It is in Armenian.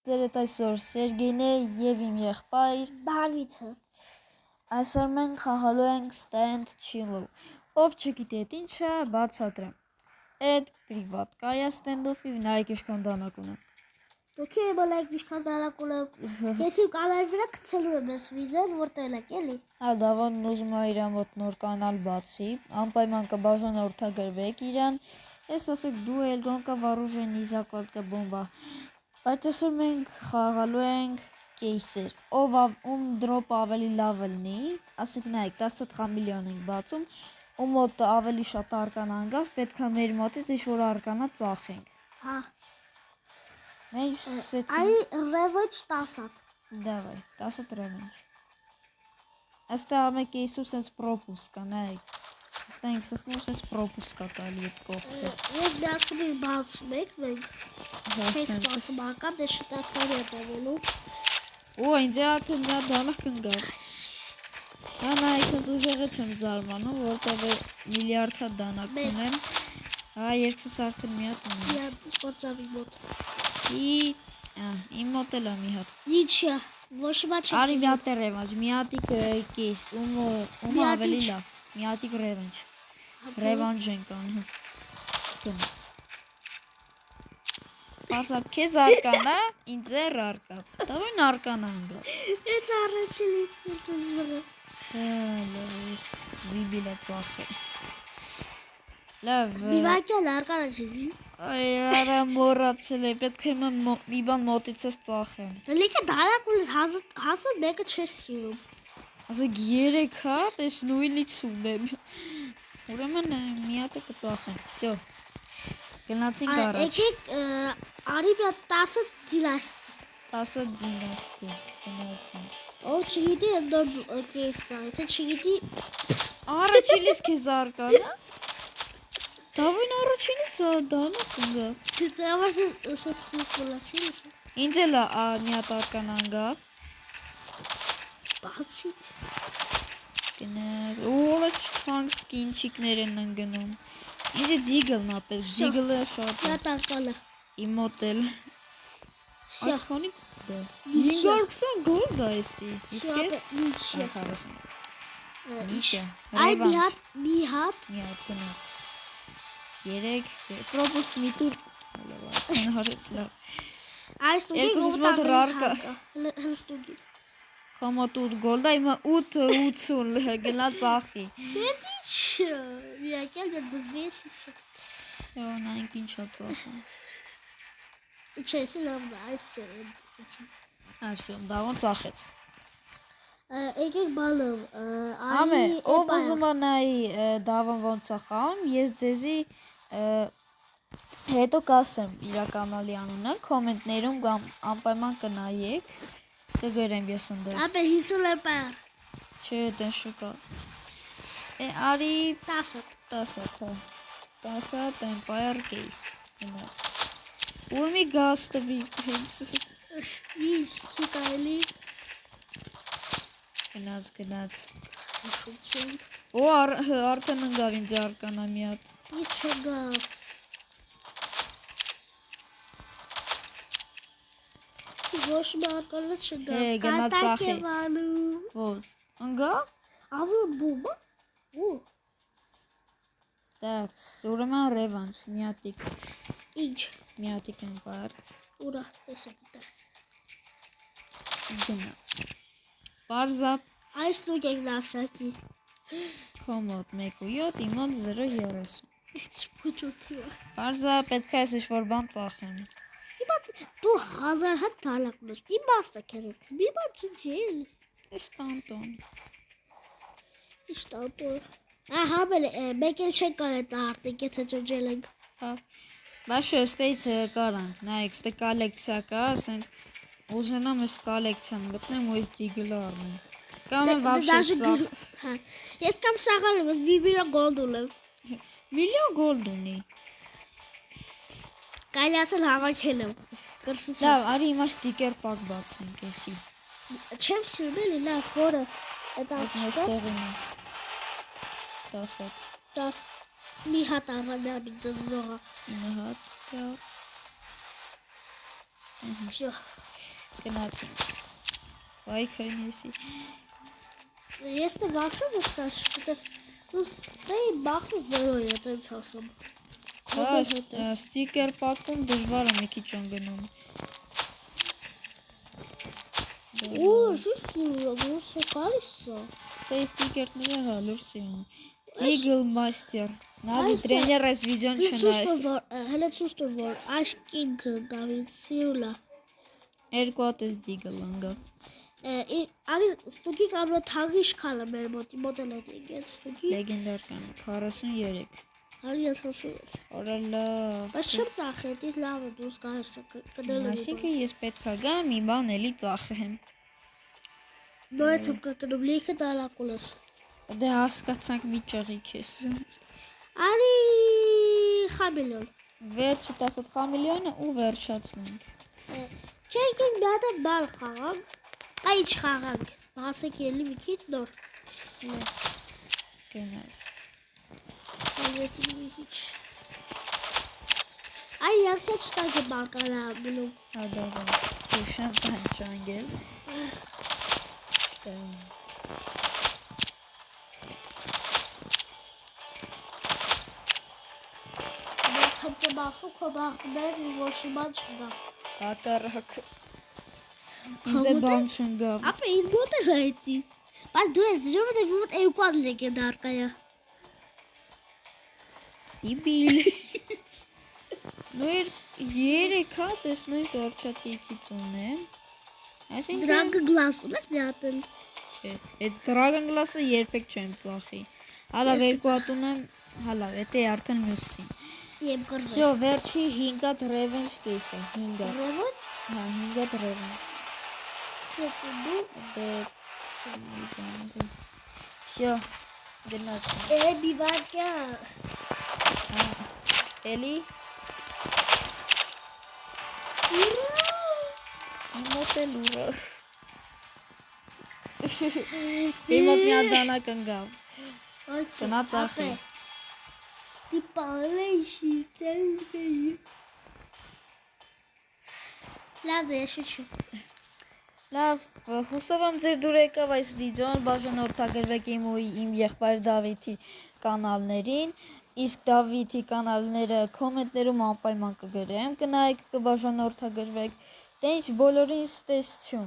Ձերդ այսօր Սերգեյն է և իմ եղբայր Դավիթը։ Այսօր մենք խաղալու ենք Stand Chill-ով։ Ով չգիտի այդ ինչ է, բացատրեմ։ Այդ պրիվատկայա Stand-off-ի նայեք ինչքան դանակ ունեմ։ Դուք իմացեք ինչքան դանակ ունեմ։ Ես իմ կանալի վրա գցելու եմ այս վիդեոն, որտեղ եք էլի։ Հա, Դավոն ուզում է իր մոտ նոր կանալ բացի, անպայման կբաժանորդագրվեք իրան։ Ես ասեք դու էլ գոնկա вооружение закладка бомба։ Բայց այսօր մենք խաղալու ենք կեյսեր, ում դրոպ ավելի լավ լինի, ասեք նայեք 10 միլիոն ենք բացում, ու մոտ ավելի շատ արկանա անգավ, պետք է մեր մոտից ինչ-որ արկանա ծախենք։ Հա։ Մենք սկսեցինք։ Այ revenge 10-ատ։ Давай, 10 revenge։ Այստեղ ամեն կեյսում սենց պրոպուսկ կա, նայեք։ Այստեղ ենք սխմում, սենց պրոպուսկ կա տալի այդ կողքը։ Ես միացումից բացում ենք մենք։ Չենք սպասում արկամ, դե շտաստանի է տավելու։ Ու ինձ է արդեն մի հատ դանակ կնգավ։ Հա նայեք, սենց ուժեղը չեմ զարմանում, որտեղ միլիարդ հատ դանակ ունեմ։ Հա, երկսս արդեն մի հատ ունեմ։ Մի հատ գործավի մոտ։ Իմ մոտ էլ է մի հատ։ Ինչա, ոչ մա չեք։ Արի մի հատ է ռևանջ, մի հատիկ կեյս, ում ավելի լավ։ Մի հատիկ ռևանջ։ Ռևանջ ենք անում։ Գնաց։ Պարզապ քեզ արկանա, ինձ էր արկա։ Տավոն արկանա անգավ։ Ես առաջինից զրը։ Լավ, զիբիլ է ծախը։ Լավ։ Մի վաճալ արկանա չի։ Այ արա մոռացել է, պետք է մի բան մոտից ես ծախեմ։ Լիքը դարակ ունես հասը մեկը չես սիրում։ Ասեք 3 հատ, ես նույնից ունեմ։ Ուրեմն մի հատ կծախենք, всё։ Գնացինք առաջ։ Եկեք արի մի 10 դինաստի։ 10 դինաստի, գնացինք։ Ով չգիտի նոր կեսա, եթե չգիտի Առաջինից քեզ արկանա։ Դավին առաջինից դանակ անգավ։ դրա համար սուս մոլացի։ Ինձ էլ մի հատ արկանա անգավ։ Բացի։ Գնաց, ուրս թանկ սկինչիկներ են ընգնում։ Ինձ ձիգլն ապես, ձիգլը շատ է։ Նա տակալը։ Իմ մոտ էլ։ Այս քանի դա։ 520 գոլդ է էսի։ Իսկ ես ինչի։ 40։ Ինչի։ Այ մի հատ գնաց։ 3 պրոպուսկ մի տուր։ Լավ, հարեց լավ։ Այս տուգի Երկուսս ռարկա։ հլստուգի։ Կամոտ 8 գոլդ է, իմը 8.80 գնա ծախի։ Պետ ինչ։ Միակել մի դզվես ինչ։ Всё, նայենք ինչա ծախում։ Ինչես լավ այս բուշություն։ Всё, դավոն ծախեց։ Եկեք բանով, Ամե, ով ուզում է նայի դավոն ոնց է խաղում, ես ձեզի հետո կասեմ իր կանալի անունը, կոմենտներում կամ անպայման կնայեք, կգրեմ ես ընդեղ։ Ապե 50 լեպար։ Չէ, դեն շուկա։ Արի 10 հա։ 10 Empire Case գնաց։ Ուր մի գաստը հենց։ Ինչ չի կարելի։ Գնաց։ Բուշություն։ Ու արդեն ընկավ ինձ արկանա մի հատ։ Ինչ չգավ։ Ոչ մարկալը չգավ։ Գնաց ծախի։ Ո՞ր։ Ընկավ։ Ավո բոբա։ Ու։ Так, ուրեմն ռևանշ, մի հատիկ։ Ինչ։ Մի հատիկ Empire։ Ուրա, էսա դիտա։ Գնաց։ Պարզապ Այս դուք եք նավշակի։ Կոմոդ 1.7, իմ մոտ 0.30։ Ինչ փոչոթի է։ Պարզա պետք է ես ինչ-որ բան ծախեմ։ Հիմա դու 1000 հատ դալակ ունես։ Իմաստը քերեք։ Մի բան չի էլի։ Էս տանտոն։ Ինչ տալպո։ Ահա մեկ էլ չեն կարել արտիկ, եթե ջջել ենք։ Հա։ Բաշո ստեից կարանք, նայեք, ստե կոլեկցիա կա, ասենք ուզենամ այս կոլեկցիան մտնեմ ու այս դիգլը առնեմ։ Կամ вообще սախ։ Հա։ Ես կամ սաղալ եմ, մի միլիոն գոլդ ունեմ։ Միլիոն գոլդ ունի։ Կարելի ասել հավաքել եմ։ Կրսուս։ Լավ, արի հիմա ստիկեր պակ բացենք էսի։ Չեմ սիրում էլի լավ, որը այդ Այս աչքա մեջտեղին է։ 10 հատ։ 10 մի հատ առա մի դզողա։ 9 հատ։ Всё. Գնացինք։ Վայ քայնեսի։ Ես դե վախշում եմ սա, որտեվ դու ստե բախտը 0 է, այդպես ասում։ Ստիկեր պակում դժվար է մի քիչ անգնում։ Շուշ կալիսա։ Ստե ստիկերները հա լուրջ սիրուն։ Տիգլ մաստեր։ Նավի տրեներ այս վիդեոն չնայես։ Հələ ցույց տուր որ աշկինքը գավից սիրուլա։ Երկու հատ էս դիգլ անգա։ Անի ստուգի կարող թագի շքալը մեր մոտել է դիգել ստուգի։ Լեգենդար կան 43։ Արի ես հասած։ Օրա լավ։ Բայց չեմ ծախել, դից լավ է դուրս գալիս կդել։ Այսինքն ես պետք է գամ մի բան էլի ծախեմ։ Նույնիսկ չեմ կգնում լիքը դալակուլս։ Դե հասկացանք մի ճղիկ ես։ Արի խամիլիոն։ Վերջի 10 խամիլիոնը ու վերջացնենք։ Չէ, եկենք մի հատ բալ խաղանք։ Այ ինչ խաղանք։ Հասեք ելի մի քիչ նոր։ Գնաս։ Salveti մի քիչ։ Այ յակսը չտակ է բարկալա բլու։ Ադավա։ Ճիշտ բան չանգել։ Խնդրեմ ասում քո բախտը մեզ ոչ մի բան չգավ։ Հակառակ։ Ինձ բան չընկավ։ Ապա ինձ մոտ է հայտի։ Բայց դու ես ժողովուրդը մոտ երկու հատ լեգենդար կայա։ Սիբիլ։ Նույն 3 հատ տեսնենք վերջակիքից ունեմ։ Այսինքն Դրագը գլաս ունես մի հատ։ չէ, այդ Dragon Glass-ը երբեք չեմ ծախի։ Հալա երկու հատ ունեմ, հալա, դա արդեն մյուսին։ Եվ գրվես։ Всё, վերջի 5 հատ revenge case-ը, 5 հատ։ Ռևոտ։ Հա, 5 հատ revenge։ Շոկուբու։ Դե Всё, գնացինք։ Բիվարկա։ Էլի Մոտ է լուրը։ Իմ մոտ մի հատ դանակ ընկավ։ Գնա ծախի։ Դի պարեշի տելբեի։ Լավ է, շուշու։ Լավ, հուսով եմ ձեր դուր եկավ այս վիդեոն, բաժանորդագրվեք իմ ու իմ եղբայր Դավիթի կանալներին, իսկ Դավիթի կանալները կոմենտներում անպայման կգրեմ, կնայեք կբաժանորդագրվեք, դե ինչ բոլորին ստեսություն։